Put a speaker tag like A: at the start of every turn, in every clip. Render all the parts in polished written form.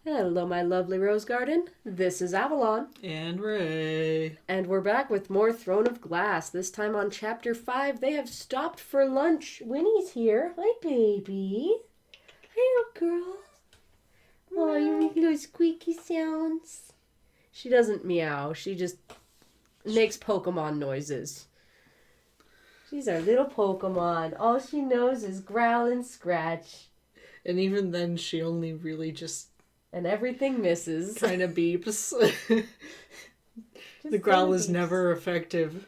A: Hello, my lovely rose garden. This is Avalon.
B: And Ray.
A: And we're back with more Throne of Glass. This time on Chapter 5, they have stopped for lunch. Winnie's here. Hi, baby. Hi, little girl. Oh, you make those squeaky sounds. She doesn't meow. She just makes Pokemon noises. She's our little Pokemon. All she knows is growl and scratch.
B: And even then, she only really just...
A: And everything misses.
B: kind of beeps. The growl is never effective.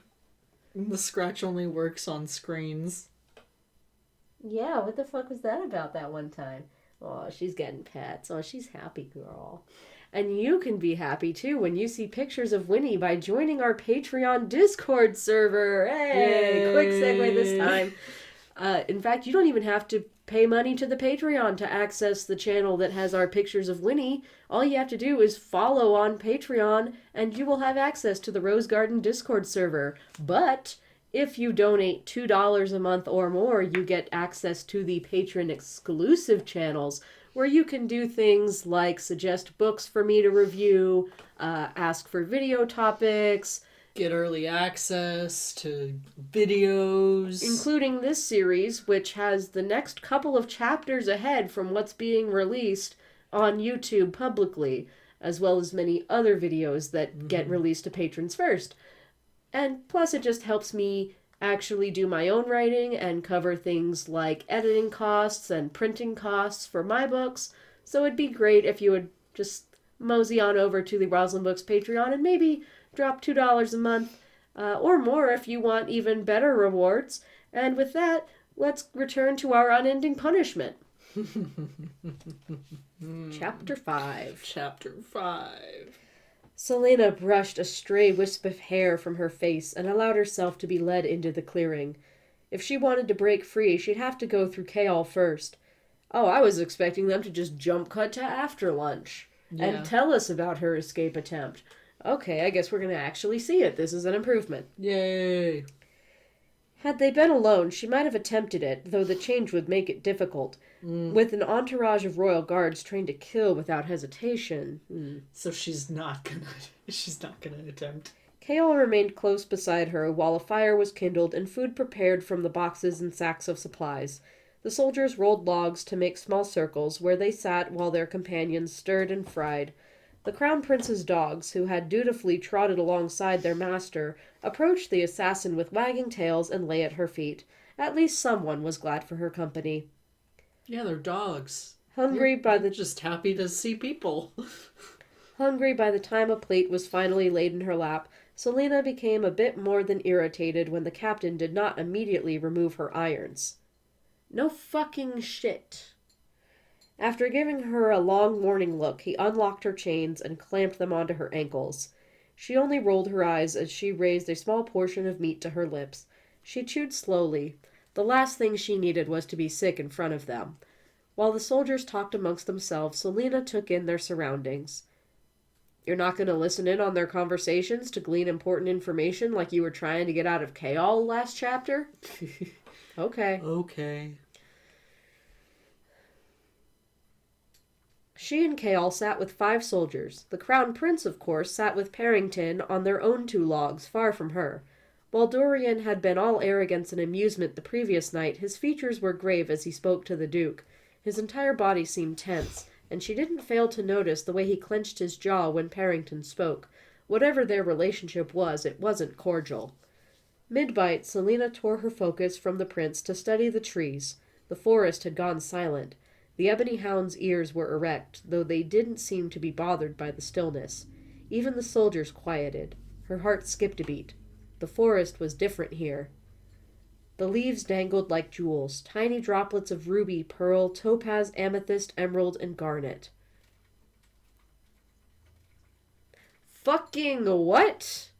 B: The scratch only works on screens.
A: Yeah, what the fuck was that about that one time? Oh, she's getting pets. Oh, she's happy girl. And you can be happy too when you see pictures of Winnie by joining our Patreon Discord server. Hey,
B: Yay.
A: Quick segue this time. In fact, you don't even have to pay money to the Patreon to access the channel that has our pictures of Winnie. All you have to do is follow on Patreon, and you will have access to the Rose Garden Discord server. But if you donate $2 a month or more, you get access to the patron exclusive channels, where you can do things like suggest books for me to review, ask for video topics,
B: get early access to videos.
A: Including this series, which has the next couple of chapters ahead from what's being released on YouTube publicly, as well as many other videos that get released to patrons first. And plus it just helps me actually do my own writing and cover things like editing costs and printing costs for my books. So it'd be great if you would just mosey on over to the Roselin Books Patreon and maybe drop $2 a month, or more if you want even better rewards. And with that, let's return to our unending punishment. Chapter 5.
B: Chapter 5.
A: Selena brushed a stray wisp of hair from her face and allowed herself to be led into the clearing. If she wanted to break free, she'd have to go through Kale first. Oh, I was expecting them to just jump cut to after lunch and tell us about her escape attempt. Okay, I guess we're going to actually see it. This is an improvement.
B: Yay.
A: Had they been alone, she might have attempted it, though the change would make it difficult. With an entourage of royal guards trained to kill without hesitation.
B: So she's not gonna attempt.
A: Kale remained close beside her while a fire was kindled and food prepared from the boxes and sacks of supplies. The soldiers rolled logs to make small circles where they sat while their companions stirred and fried. The Crown Prince's dogs, who had dutifully trotted alongside their master, approached the assassin with wagging tails and lay at her feet. At least someone was glad for her company.
B: Yeah, they're dogs.
A: They're
B: just happy to see people.
A: Hungry by the time a plate was finally laid in her lap, Selena became a bit more than irritated when the captain did not immediately remove her irons. No fucking shit. After giving her a long warning look, he unlocked her chains and clamped them onto her ankles. She only rolled her eyes as she raised a small portion of meat to her lips. She chewed slowly. The last thing she needed was to be sick in front of them. While the soldiers talked amongst themselves, Selena took in their surroundings. You're not going to listen in on their conversations to glean important information like you were trying to get out of Kale last chapter? Okay.
B: Okay.
A: She and Kale sat with 5 soldiers. The Crown Prince, of course, sat with Parrington on their own 2 logs, far from her. While Dorian had been all arrogance and amusement the previous night, his features were grave as he spoke to the Duke. His entire body seemed tense, and she didn't fail to notice the way he clenched his jaw when Parrington spoke. Whatever their relationship was, it wasn't cordial. Mid-bite, Selena tore her focus from the prince to study the trees. The forest had gone silent. The ebony hound's ears were erect, though they didn't seem to be bothered by the stillness. Even the soldiers quieted. Her heart skipped a beat. The forest was different here. The leaves dangled like jewels, tiny droplets of ruby, pearl, topaz, amethyst, emerald, and garnet. Fucking what?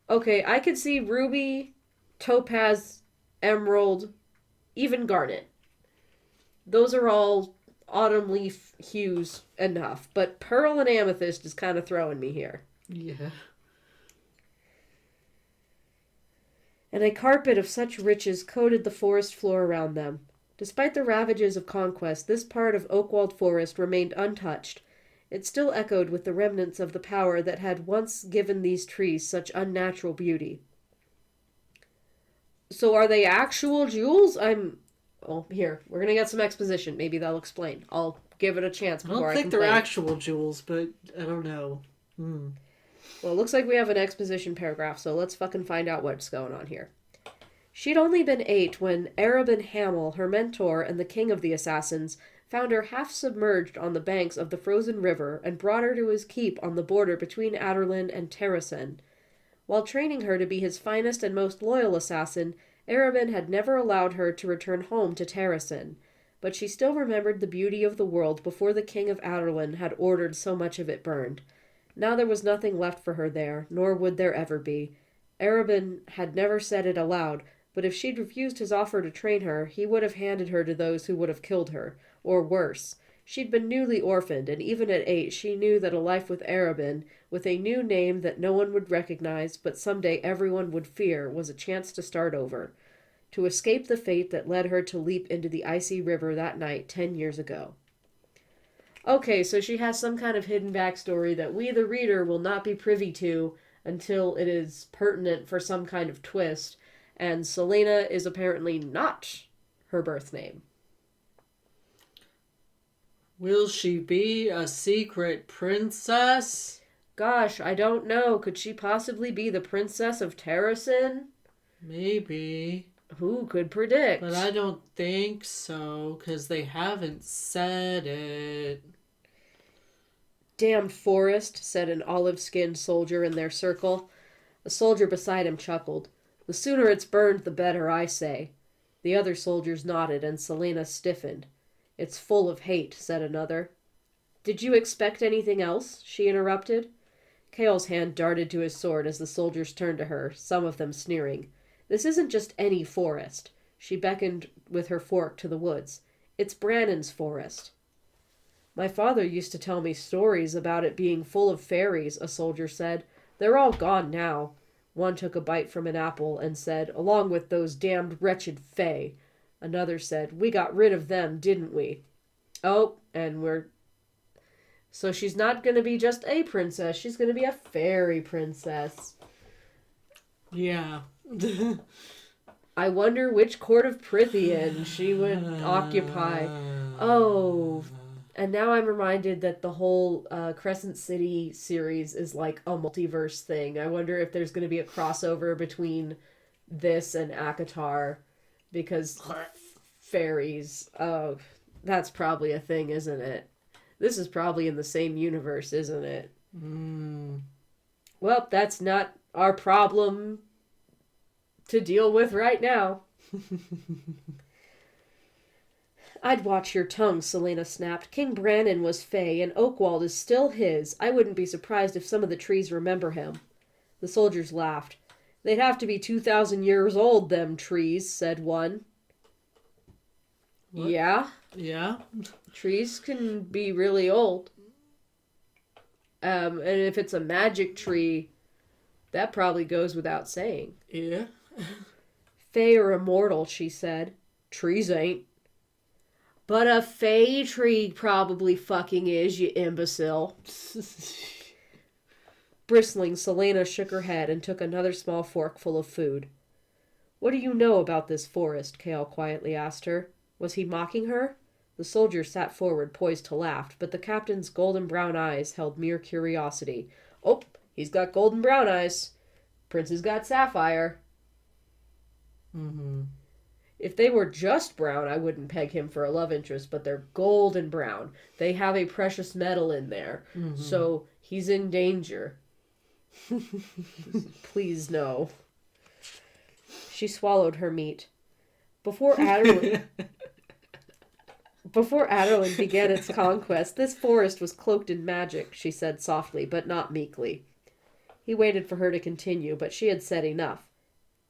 A: Okay, I could see ruby, topaz, emerald, even garnet. Those are all autumn leaf hues enough, but pearl and amethyst is kind of throwing me here.
B: Yeah.
A: And a carpet of such riches coated the forest floor around them. Despite the ravages of conquest, this part of Oakwald Forest remained untouched. It still echoed with the remnants of the power that had once given these trees such unnatural beauty. So are they actual jewels? Oh, here. We're going to get some exposition. Maybe they'll explain. I'll give it a chance before I
B: don't think
A: complain.
B: they're actual jewels, but I don't know.
A: Well, it looks like we have an exposition paragraph, so let's fucking find out what's going on here. She'd only been 8 when Arabin Hamel, her mentor and the king of the assassins, found her half submerged on the banks of the frozen river and brought her to his keep on the border between Aderlin and Terrasen. While training her to be his finest and most loyal assassin, Arabin had never allowed her to return home to Terrasen, but she still remembered the beauty of the world before the king of Aderlin had ordered so much of it burned. Now there was nothing left for her there, nor would there ever be. Arabin had never said it aloud, but if she'd refused his offer to train her, he would have handed her to those who would have killed her, or worse. She'd been newly orphaned, and even at 8 she knew that a life with Arabin, with a new name that no one would recognize but someday everyone would fear, was a chance to start over, to escape the fate that led her to leap into the icy river that night 10 years ago. Okay, so she has some kind of hidden backstory that we, the reader, will not be privy to until it is pertinent for some kind of twist, and Selena is apparently not her birth name.
B: Will she be a secret princess?
A: Gosh, I don't know. Could she possibly be the Princess of Terrasen?
B: Maybe.
A: Who could predict?
B: But I don't think so, because they haven't said it.
A: Damned forest, said an olive-skinned soldier in their circle. A soldier beside him chuckled. The sooner it's burned, the better, I say. The other soldiers nodded, and Selena stiffened. It's full of hate, said another. Did you expect anything else? She interrupted. Chaol's hand darted to his sword as the soldiers turned to her, some of them sneering. This isn't just any forest. She beckoned with her fork to the woods. It's Brannan's forest. My father used to tell me stories about it being full of fairies, a soldier said. They're all gone now. One took a bite from an apple and said, along with those damned wretched fae. Another said, we got rid of them, didn't we? Oh, and we're... So she's not going to be just a princess. She's going to be a fairy princess.
B: Yeah.
A: I wonder which court of Prithian she would occupy. Oh, and now I'm reminded that the whole Crescent City series is like a multiverse thing. I wonder if there's going to be a crossover between this and ACOTAR, because fairies, oh, that's probably a thing, isn't it? This is probably in the same universe, isn't it? Well, that's not our problem to deal with right now. I'd watch your tongue, Selena snapped. King Brannan was Fey, and Oakwald is still his. I wouldn't be surprised if some of the trees remember him. The soldiers laughed. They'd have to be 2,000 years old, them trees, said one. What? Yeah?
B: Yeah?
A: Trees can be really old. And if it's a magic tree, that probably goes without saying.
B: Yeah?
A: Fey are immortal, she said. Trees ain't. But a fey tree probably fucking is, you imbecile. Bristling, Selena shook her head and took another small forkful of food. What do you know about this forest? Chaol quietly asked her. Was he mocking her? The soldier sat forward, poised to laugh, but the captain's golden brown eyes held mere curiosity. Oh, he's got golden brown eyes. Prince has got sapphire. If they were just brown, I wouldn't peg him for a love interest, but they're golden brown. They have a precious metal in there, so he's in danger. Please, no. She swallowed her meat. Before Aderlin began its conquest, this forest was cloaked in magic, she said softly, but not meekly. He waited for her to continue, but she had said enough.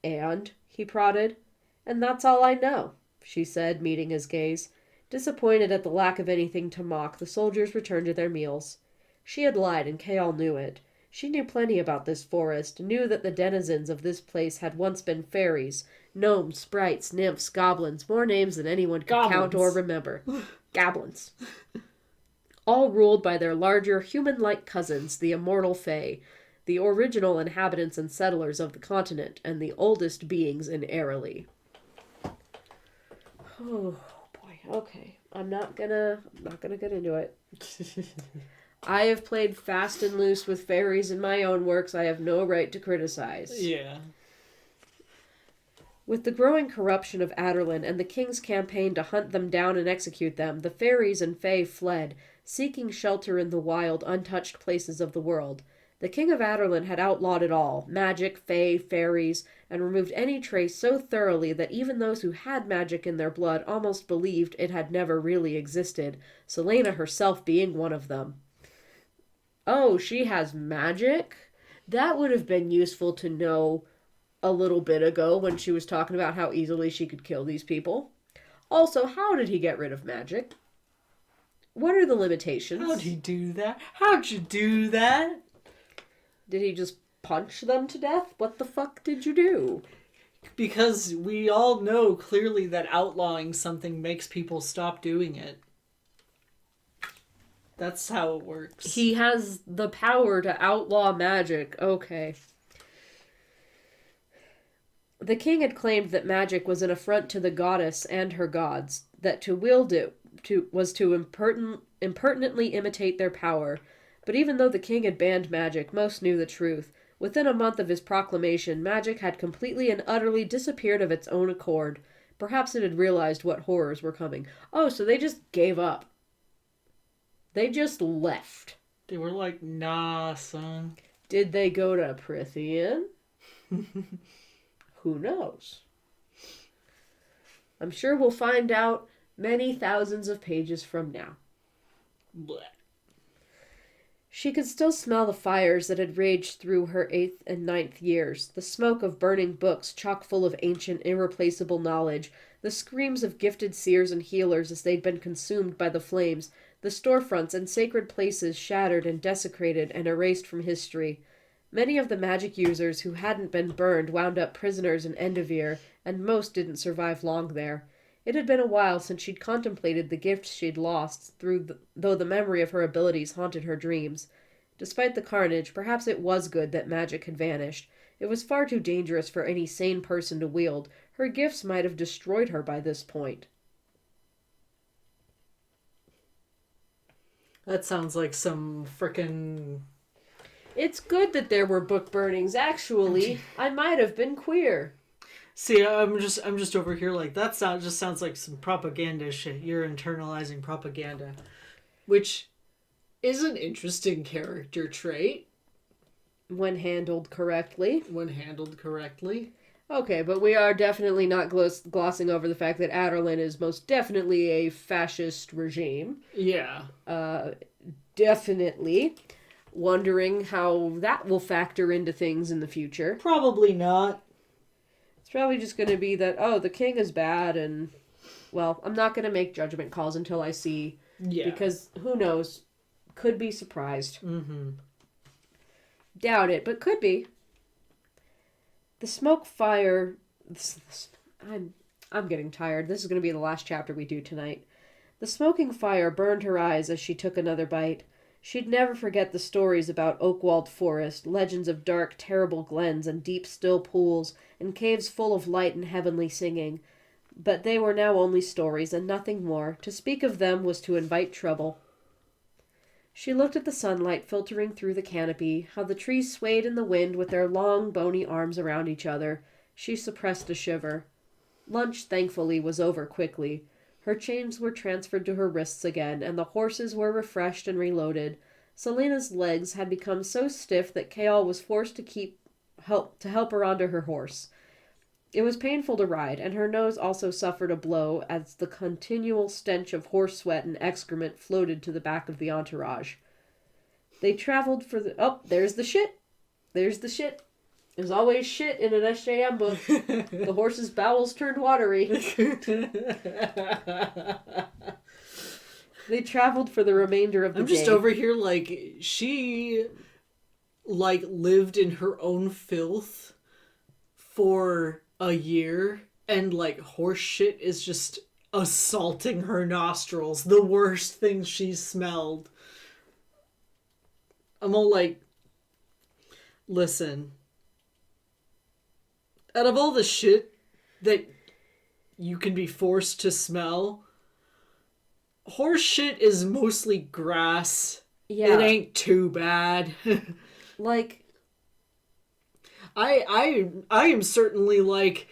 A: And? He prodded. And that's all I know, she said, meeting his gaze. Disappointed at the lack of anything to mock, the soldiers returned to their meals. She had lied, and Chaol knew it. She knew plenty about this forest, knew that the denizens of this place had once been fairies, gnomes, sprites, nymphs, goblins, more names than anyone could count or remember. Goblins. All ruled by their larger, human-like cousins, the immortal Fae, the original inhabitants and settlers of the continent, and the oldest beings in Aeriel. Oh boy, okay. I'm not gonna get into it. I have played fast and loose with fairies in my own works. I have no right to criticize.
B: Yeah.
A: With the growing corruption of Aderlin and the king's campaign to hunt them down and execute them, the fairies and fae fled, seeking shelter in the wild, untouched places of the world. The king of Aderlin had outlawed it all, magic, fae, fairies, and removed any trace so thoroughly that even those who had magic in their blood almost believed it had never really existed, Selena herself being one of them. Oh, she has magic? That would have been useful to know a little bit ago when she was talking about how easily she could kill these people. Also, how did he get rid of magic? What are the limitations?
B: How'd he do that? How'd you do that?
A: Did he just punch them to death? What the fuck did you do?
B: Because we all know clearly that outlawing something makes people stop doing it. That's how it works.
A: He has the power to outlaw magic. Okay. The king had claimed that magic was an affront to the goddess and her gods, that to wield it was to impertinently imitate their power. But even though the king had banned magic, most knew the truth. Within a month of his proclamation, magic had completely and utterly disappeared of its own accord. Perhaps it had realized what horrors were coming. Oh, so they just gave up. They just left.
B: They were like, nah, son.
A: Did they go to Prithian? Who knows? I'm sure we'll find out many thousands of pages from now.
B: Blech.
A: She could still smell the fires that had raged through her 8th and 9th years, the smoke of burning books chock full of ancient, irreplaceable knowledge, the screams of gifted seers and healers as they'd been consumed by the flames, the storefronts and sacred places shattered and desecrated and erased from history. Many of the magic users who hadn't been burned wound up prisoners in Endivere, and most didn't survive long there. It had been a while since she'd contemplated the gifts she'd lost, though the memory of her abilities haunted her dreams. Despite the carnage, perhaps it was good that magic had vanished. It was far too dangerous for any sane person to wield. Her gifts might have destroyed her by this point.
B: That sounds like some frickin'...
A: It's good that there were book burnings. Actually, I might have been queer.
B: See, I'm just over here like, that just sounds like some propaganda shit. You're internalizing propaganda. Which is an interesting character trait.
A: When handled correctly.
B: When handled correctly.
A: Okay, but we are definitely not glossing over the fact that Aderlin is most definitely a fascist regime.
B: Yeah.
A: Definitely. Wondering how that will factor into things in the future.
B: Probably not.
A: It's probably just going to be that, oh, the king is bad, and, well, I'm not going to make judgment calls until I see.
B: Yeah.
A: Because, who knows, could be surprised.
B: Mm-hmm.
A: Doubt it, but could be. The smoke fire... I'm getting tired. This is going to be the last chapter we do tonight. The smoking fire burned her eyes as she took another bite. She'd never forget the stories about Oakwalled Forest, legends of dark, terrible glens and deep, still pools, and caves full of light and heavenly singing. But they were now only stories, and nothing more. To speak of them was to invite trouble. She looked at the sunlight filtering through the canopy, how the trees swayed in the wind with their long, bony arms around each other. She suppressed a shiver. Lunch, thankfully, was over quickly. Her chains were transferred to her wrists again, and the horses were refreshed and reloaded. Selena's legs had become so stiff that Kaol was forced to help her onto her horse. It was painful to ride, and her nose also suffered a blow as the continual stench of horse sweat and excrement floated to the back of the entourage. They traveled for the... Oh, there's the shit! There's the shit! There's always shit in an SJM book. The horse's bowels turned watery. They traveled for the remainder of the day.
B: I'm just over here like, she like, lived in her own filth for a year, and, like, horse shit is just assaulting her nostrils. The worst thing she's smelled. I'm all like, listen, out of all the shit that you can be forced to smell, horse shit is mostly grass.
A: Yeah.
B: It ain't too bad.
A: Like,
B: I am certainly like,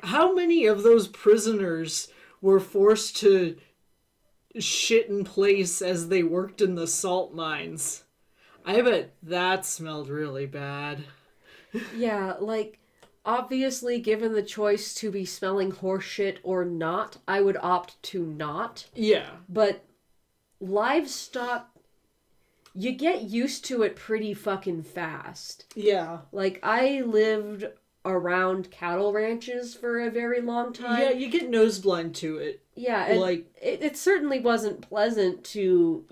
B: how many of those prisoners were forced to shit in place as they worked in the salt mines? I bet that smelled really bad.
A: yeah, like, obviously, given the choice to be smelling horse shit or not, I would opt to not.
B: Yeah.
A: But livestock, you get used to it pretty fucking fast.
B: Yeah.
A: Like, I lived around cattle ranches for a very long time.
B: Yeah, you get noseblind to it.
A: Yeah, and
B: like,
A: it certainly wasn't pleasant to,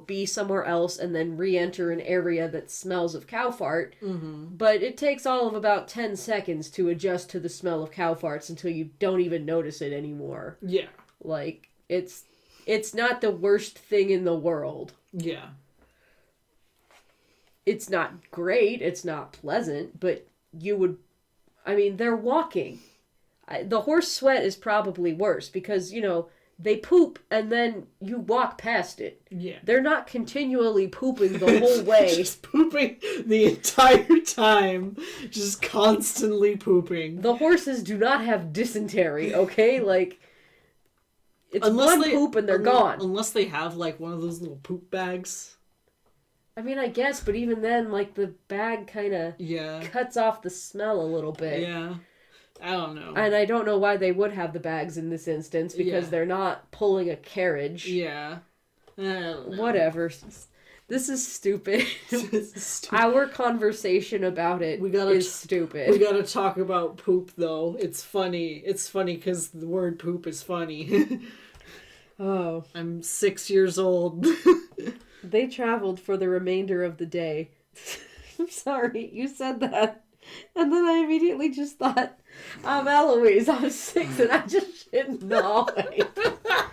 A: be somewhere else and then re-enter an area that smells of cow fart.
B: Mm-hmm.
A: But it takes all of about 10 seconds to adjust to the smell of cow farts until you don't even notice it anymore.
B: Yeah.
A: Like, it's not the worst thing in the world.
B: Yeah.
A: It's not great, it's not pleasant, but they're walking. The horse sweat is probably worse because, they poop and then you walk past it.
B: Yeah.
A: They're not continually pooping the whole way.
B: Just pooping the entire time. Just constantly pooping.
A: The horses do not have dysentery, okay? Like, it's poop and they're gone.
B: Unless they have, like, one of those little poop bags.
A: I guess, but even then, like, the bag kind of cuts off the smell a little bit.
B: Yeah. I don't know.
A: And I don't know why they would have the bags in this instance, because they're not pulling a carriage.
B: Yeah. I don't know.
A: Whatever. This is stupid. Our conversation about it is stupid.
B: We gotta talk about poop, though. It's funny. It's funny because the word poop is funny.
A: Oh.
B: I'm 6 years old.
A: They traveled for the remainder of the day. I'm sorry, you said that. And then I immediately just thought, I'm Eloise, I'm 6 and I just shouldn't know. Oh my god.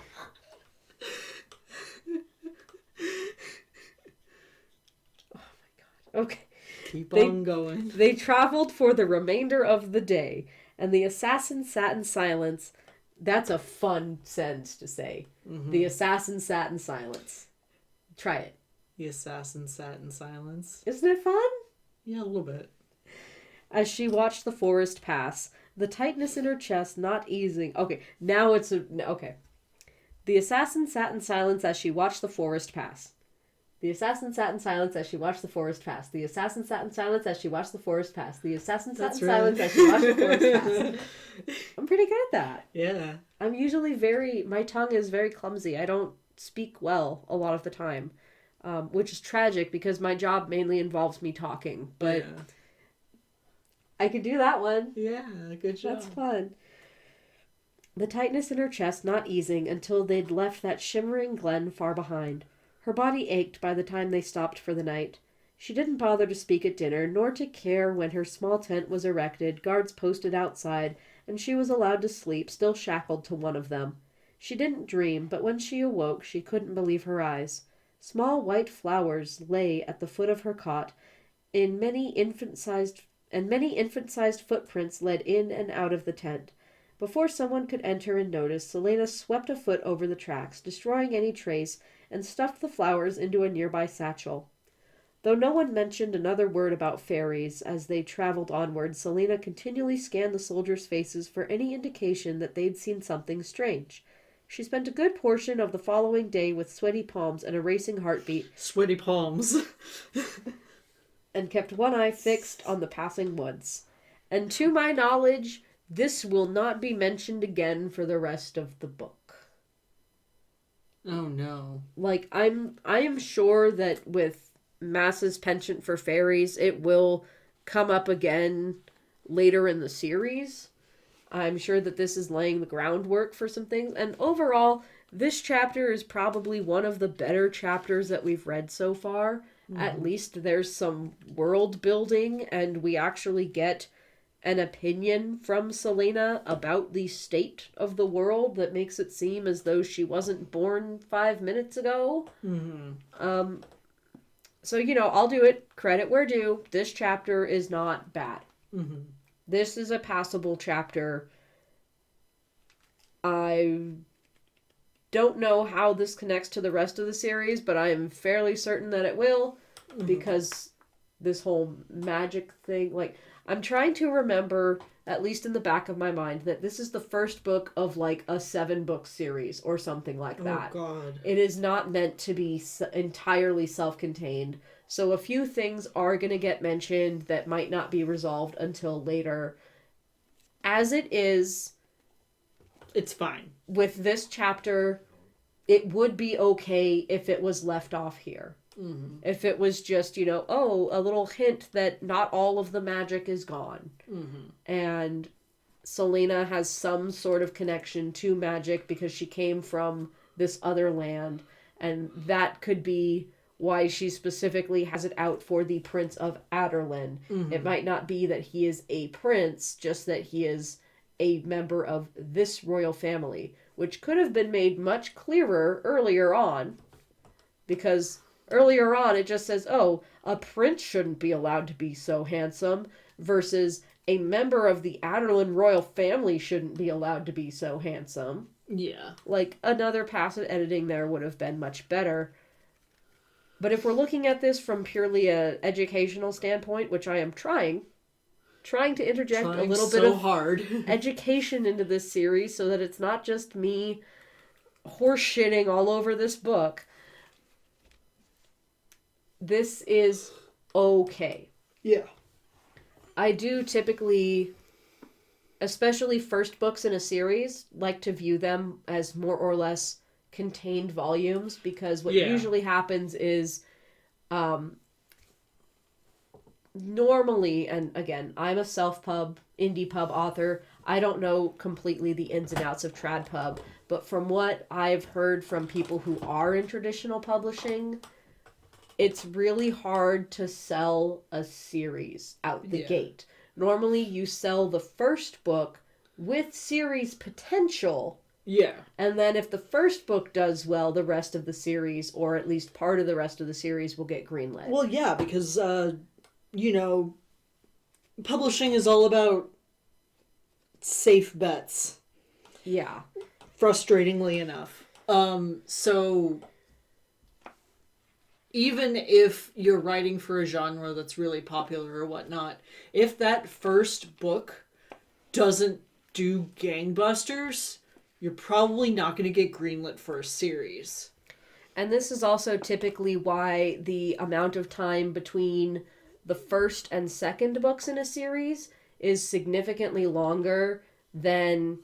A: Okay.
B: Keep on going.
A: They traveled for the remainder of the day, and the assassin sat in silence. That's a fun sentence to say. Mm-hmm. The assassin sat in silence. Try it.
B: The assassin sat in silence.
A: Isn't it fun?
B: Yeah, a little bit.
A: As she watched the forest pass, the tightness in her chest not easing. Okay, now it's okay. The assassin sat in silence as she watched the forest pass. The assassin sat in silence as she watched the forest pass. The assassin sat in silence as she watched the forest pass. The assassin sat in silence as she watched the forest pass. I'm pretty good at that.
B: Yeah.
A: I'm usually my tongue is very clumsy. I don't speak well a lot of the time, which is tragic because my job mainly involves me talking. But I could do that one.
B: Yeah, good job.
A: That's fun. The tightness in her chest not easing until they'd left that shimmering glen far behind. Her body ached by the time they stopped for the night. She didn't bother to speak at dinner, nor to care when her small tent was erected, guards posted outside, and she was allowed to sleep, still shackled to one of them. She didn't dream, but when she awoke, she couldn't believe her eyes. Small white flowers lay at the foot of her cot, and many infant-sized footprints led in and out of the tent. Before someone could enter and notice, Selena swept a foot over the tracks, destroying any trace, and stuffed the flowers into a nearby satchel. Though no one mentioned another word about fairies as they traveled onward, Selena continually scanned the soldiers' faces for any indication that they'd seen something strange. She spent a good portion of the following day with sweaty palms and a racing heartbeat.
B: Sweaty palms.
A: And kept one eye fixed on the passing woods. And to my knowledge, this will not be mentioned again for the rest of the book.
B: Oh no.
A: Like, I am sure that with Mass's penchant for fairies, it will come up again later in the series. I'm sure that this is laying the groundwork for some things. And overall, this chapter is probably one of the better chapters that we've read so far. At least there's some world building, and we actually get an opinion from Selena about the state of the world that makes it seem as though she wasn't born 5 minutes ago. So, I'll do it. Credit where due. This chapter is not bad. This is a passable chapter. I don't know how this connects to the rest of the series, but I am fairly certain that it will, because this whole magic thing, I'm trying to remember, at least in the back of my mind, that this is the first book of, a 7-book series or something like that.
B: Oh, God.
A: It is not meant to be entirely self-contained, so a few things are going to get mentioned that might not be resolved until later. As it is...
B: It's fine.
A: With this chapter, it would be okay if it was left off here. If it was just, a little hint that not all of the magic is gone. And Selena has some sort of connection to magic because she came from this other land. And that could be why she specifically has it out for the Prince of Aderlin. It might not be that he is a prince, just that he is a member of this royal family, which could have been made much clearer earlier on, because earlier on it just says, oh, a prince shouldn't be allowed to be so handsome, versus a member of the Aderlin royal family shouldn't be allowed to be so handsome.
B: Yeah.
A: Another pass at editing there would have been much better. But if we're looking at this from purely a educational standpoint, which I am trying to interject a little bit of
B: hard.
A: education into this series so that it's not just me horseshitting all over this book. This is okay.
B: Yeah.
A: I do typically, especially first books in a series, like to view them as more or less contained volumes, because what usually happens is normally, and again, I'm a self-pub, indie pub author. I don't know completely the ins and outs of trad pub, but from what I've heard from people who are in traditional publishing, it's really hard to sell a series out the gate. Normally, you sell the first book with series potential.
B: Yeah.
A: And then if the first book does well, the rest of the series, or at least part of the rest of the series, will get greenlit.
B: Well, yeah, because, publishing is all about safe bets.
A: Yeah.
B: Frustratingly enough. So even if you're writing for a genre that's really popular or whatnot, if that first book doesn't do gangbusters, you're probably not going to get greenlit for a series.
A: And this is also typically why the amount of time between the first and second books in a series is significantly longer than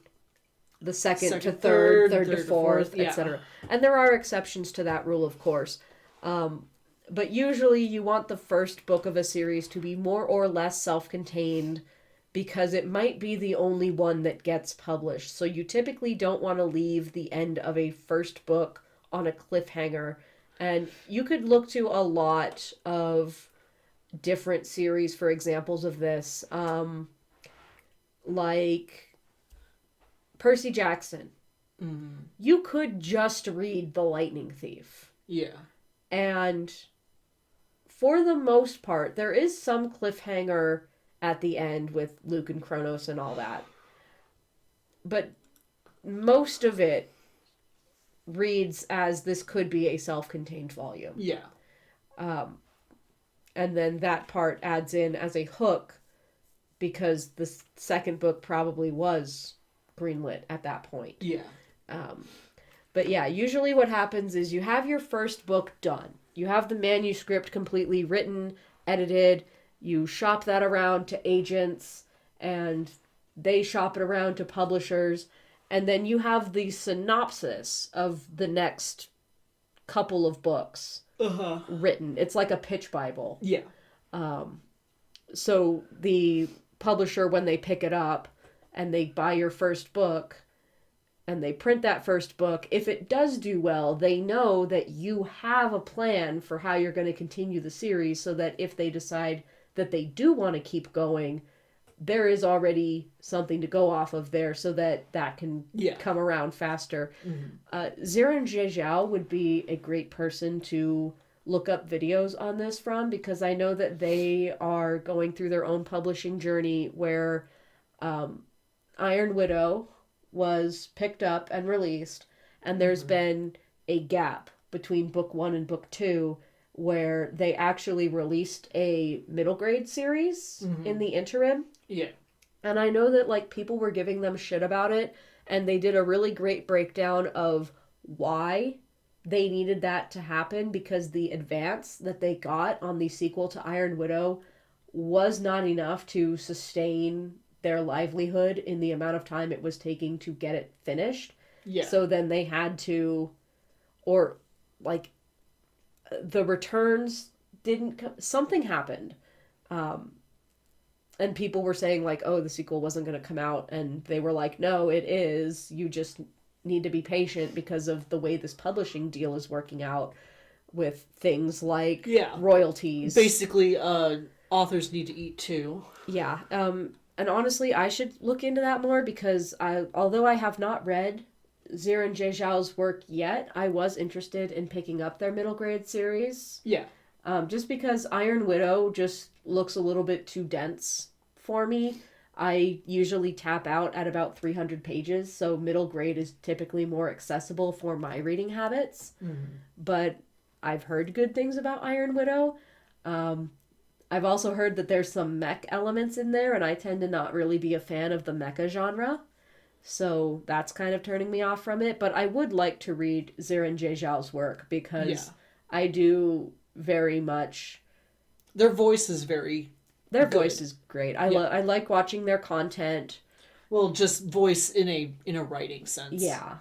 A: the second to third to fourth, etc. And there are exceptions to that rule, of course. But usually you want the first book of a series to be more or less self-contained, because it might be the only one that gets published. So you typically don't want to leave the end of a first book on a cliffhanger. And you could look to a lot of different series for examples of this. Like Percy Jackson.
B: Mm-hmm.
A: You could just read The Lightning Thief.
B: Yeah.
A: And for the most part, there is some cliffhanger at the end with Luke and Kronos and all that. But most of it reads as this could be a self-contained volume.
B: Yeah.
A: And then that part adds in as a hook, because the second book probably was greenlit at that point.
B: Yeah.
A: But yeah, usually what happens is you have your first book done. You have the manuscript completely written, edited. You shop that around to agents, and they shop it around to publishers. And then you have the synopsis of the next couple of books written. It's like a pitch Bible.
B: Yeah.
A: So the publisher, when they pick it up and they buy your first book, and they print that first book, if it does do well, they know that you have a plan for how you're going to continue the series, so that if they decide that they do want to keep going, there is already something to go off of there, so that that can come around faster. Ziran Zhejiao would be a great person to look up videos on this from, because I know that they are going through their own publishing journey where Iron Widow was picked up and released, and there's been a gap between book 1 and book 2 where they actually released a middle grade series in the interim.
B: Yeah.
A: And I know that, like, people were giving them shit about it, and they did a really great breakdown of why they needed that to happen, because the advance that they got on the sequel to Iron Widow was not enough to sustain their livelihood in the amount of time it was taking to get it finished.
B: Yeah.
A: So then they had to, or, like, the returns didn't something happened, and people were saying, like, oh, the sequel wasn't going to come out, and they were like, no, it is, you just need to be patient because of the way this publishing deal is working out with things like royalties.
B: Basically, authors need to eat too.
A: Yeah. And honestly, I should look into that more, because although I have not read Ziran Zhejiao's work yet, I was interested in picking up their middle grade series.
B: Yeah.
A: Just because Iron Widow just looks a little bit too dense for me. I usually tap out at about 300 pages, so middle grade is typically more accessible for my reading habits. But I've heard good things about Iron Widow. I've also heard that there's some mech elements in there, and I tend to not really be a fan of the mecha genre. So that's kind of turning me off from it. But I would like to read Ziran Zhejiao's work, because I do very much...
B: Their voice is very
A: Their
B: good.
A: voice is great. I like watching their content.
B: Well, just voice in a writing sense.
A: Yeah.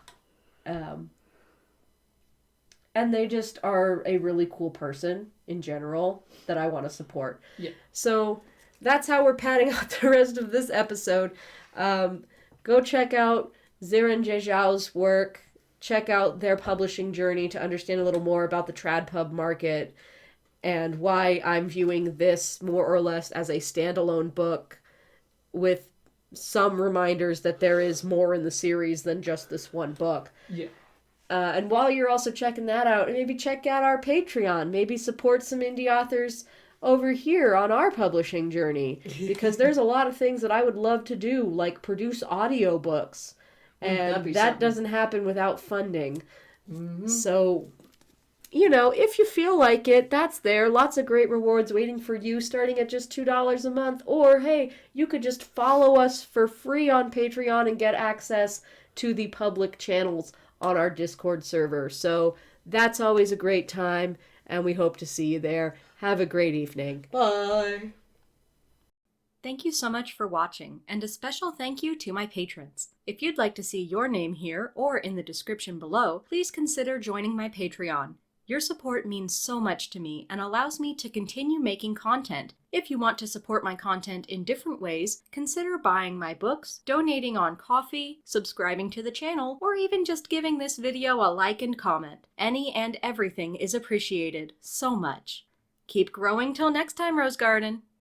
A: And they just are a really cool person in general that I want to support.
B: Yeah.
A: So that's how we're padding out the rest of this episode. Go check out Ziran Zhejiao's work. Check out their publishing journey to understand a little more about the TradPub market and why I'm viewing this more or less as a standalone book with some reminders that there is more in the series than just this one book.
B: Yeah.
A: And while you're also checking that out, maybe check out our Patreon. Maybe support some indie authors over here on our publishing journey. Because there's a lot of things that I would love to do, like produce audiobooks. And that doesn't happen without funding. So, you know, if you feel like it, that's there. Lots of great rewards waiting for you, starting at just $2 a month. Or, hey, you could just follow us for free on Patreon and get access to the public channels on our Discord server. So that's always a great time, and we hope to see you there. Have a great evening.
B: Bye.
C: Thank you so much for watching, and a special thank you to my patrons. If you'd like to see your name here or in the description below, please consider joining my Patreon. Your support means so much to me and allows me to continue making content. If you want to support my content in different ways, consider buying my books, donating on Ko-fi, subscribing to the channel, or even just giving this video a like and comment. Any and everything is appreciated so much. Keep growing till next time, Rose Garden!